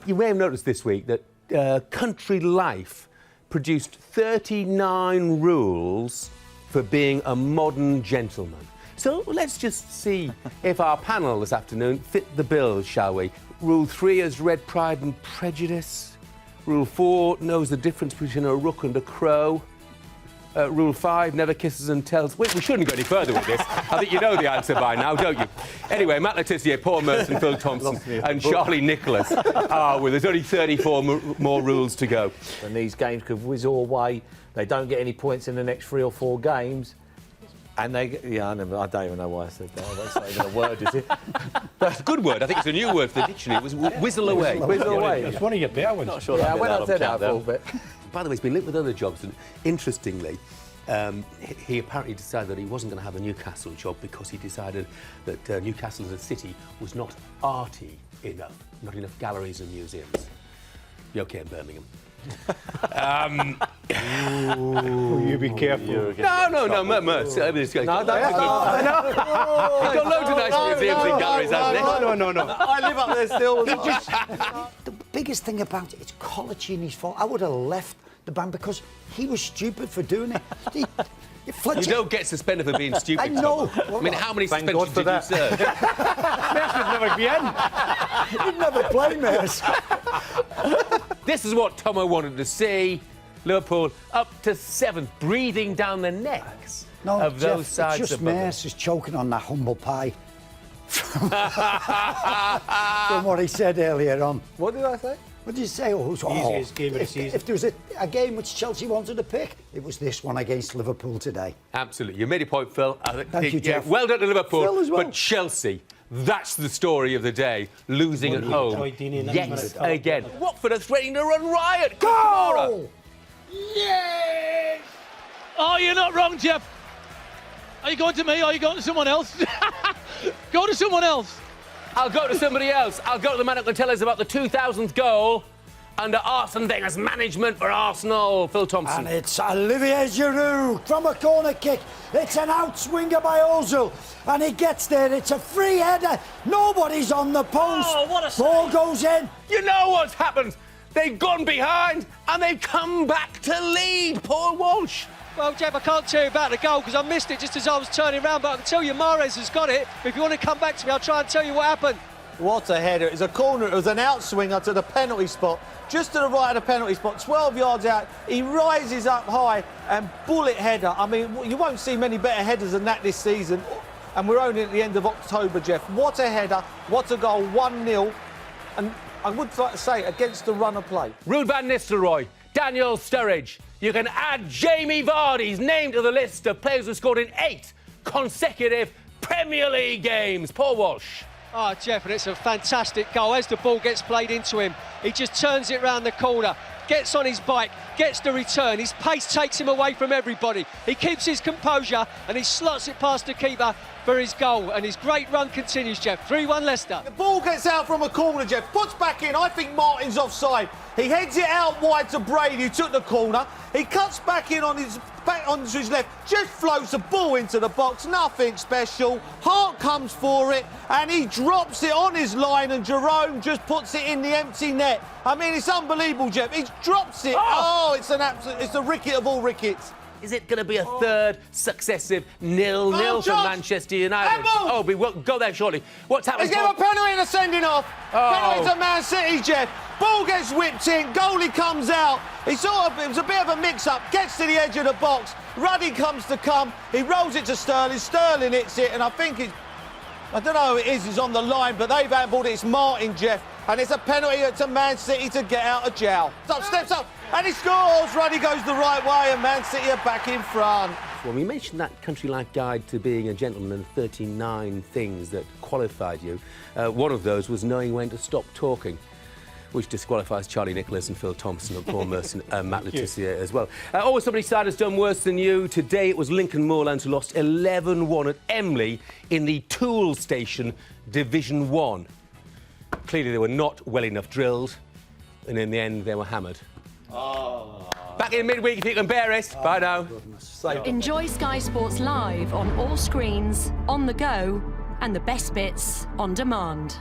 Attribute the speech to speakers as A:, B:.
A: You may have noticed this week that Country Life produced 39 rules for being a modern gentleman. So let's just see if our panel this afternoon fit the bill, shall we? Rule 3 is red pride and prejudice. Rule 4 knows the difference between a rook and a crow. Rule 5 never kisses and tells. We shouldn't go any further with this. I think you know the answer by now, don't you? Anyway, Matt Le Tissier, Paul Merse and Phil Thompson and Charlie Nicholas. Well, there's only 34 more rules to go.
B: And these games could whizzle away. They don't get any points in the next 3 or 4 games. And they... Yeah, I don't even know why I said that. That's not even a word, is it?
A: That's a good word. I think it's a new word for the dictionary. It was whizzle away.
B: Whizzle away.
C: It's one of your better ones.
B: Not sure when I said that a little bit.
A: By the way, he's been linked with other jobs, and interestingly, he apparently decided that he wasn't going to have a Newcastle job because he decided that Newcastle as a city was not arty enough, not enough galleries and museums. You OK in Birmingham?
C: You be careful.
A: No, Merse. He's got loads of nice museums and galleries, hasn't he?
C: No.
B: I live up there still.
D: The biggest thing about it, it's Colaccini's fault. I would have left the band because he was stupid for doing it.
A: You don't get suspended for being stupid.
D: I know.
A: I mean, how many suspensions did you serve?
C: Merse would never be in.
D: He'd never play Merse.
A: This is what Tomo wanted to see. Liverpool up to 7th, breathing down the necks of those sides.
D: It's just Merse is choking on that humble pie. From what he said earlier on.
B: What did I say?
D: What did you say?
C: Easiest game of the season.
D: If there was a game which Chelsea wanted to pick, it was this one against Liverpool today.
A: Absolutely. You made a point, Phil.
D: Thank you, Jeff.
A: Well done to Liverpool.
D: Phil as well.
A: But Chelsea, that's the story of the day. Losing at home yet again. Watford are threatening to run riot.
D: Goal!
E: Yes! Oh, you're not wrong, Jeff. Are you going to me or are you going to someone else? Go to someone else.
A: I'll go to somebody else. I'll go to the man who can tell us about the 2000th goal under Arsene Wenger's management for Arsenal, Phil Thompson.
D: And it's Olivier Giroud from a corner kick. It's an outswinger by Ozil. And he gets there. It's a free header. Nobody's on the post.
E: Oh, what a save.
D: Ball goes in.
A: You know what's happened? They've gone behind and they've come back to lead, Paul Walsh.
F: Well, Jeff, I can't tell you about the goal because I missed it just as I was turning around, but I can tell you Mahrez has got it. But if you want to come back to me, I'll try and tell you what happened.
B: What a header. It was a corner. It was an outswinger to the penalty spot. Just to the right of the penalty spot, 12 yards out. He rises up high and bullet header. I mean, you won't see many better headers than that this season. And we're only at the end of October, Jeff. What a header. What a goal. 1-0. And I would like to say, against the run of play.
A: Ruud van Nistelrooy, Daniel Sturridge. You can add Jamie Vardy's name to the list of players who scored in 8 consecutive Premier League games. Paul Walsh.
F: Oh, Jeff, and it's a fantastic goal. As the ball gets played into him, he just turns it round the corner, gets on his bike, gets the return. His pace takes him away from everybody. He keeps his composure and he slots it past the keeper for his goal. And his great run continues, Jeff. 3-1 Leicester.
B: The ball gets out from a corner, Jeff. Puts back in. I think Martin's offside. He heads it out wide to Brady, who took the corner. He cuts back in on his back onto his left, just floats the ball into the box. Nothing special. Hart comes for it, and he drops it on his line, and Jerome just puts it in the empty net. I mean, it's unbelievable, Jeff. He drops it. Oh, it's a ricket of all rickets.
A: Is it going to be a third successive 0-0 for Manchester United? We will go there shortly. What's happening?
B: He's given a penalty and a sending off. Penalty to Man City, Jeff. Ball gets whipped in. Goalie comes out. It was a bit of a mix-up. Gets to the edge of the box. Ruddy comes to come. He rolls it to Sterling. Sterling hits it, and I think it's... I don't know who it is. He's on the line, but they've handballed it. It's Martin, Jeff. And it's a penalty to Man City to get out of jail. Steps up, and he scores. Ruddy goes the right way, and Man City are back in front.
A: Well, we mentioned that Country Life Guide to Being a Gentleman and 39 things that qualified you. One of those was knowing when to stop talking, which disqualifies Charlie Nicholas and Phil Thompson and Paul Merse and Matt Le Tissier as well. Always somebody's side has done worse than you. Today it was Lincoln Moorlands who lost 11-1 at Emley in the Tool Station Division 1. Clearly they were not well enough drilled, and in the end they were hammered. Back in midweek if you can bear it. Bye now.
G: Enjoy Sky Sports Live on all screens, on the go, and the best bits on demand.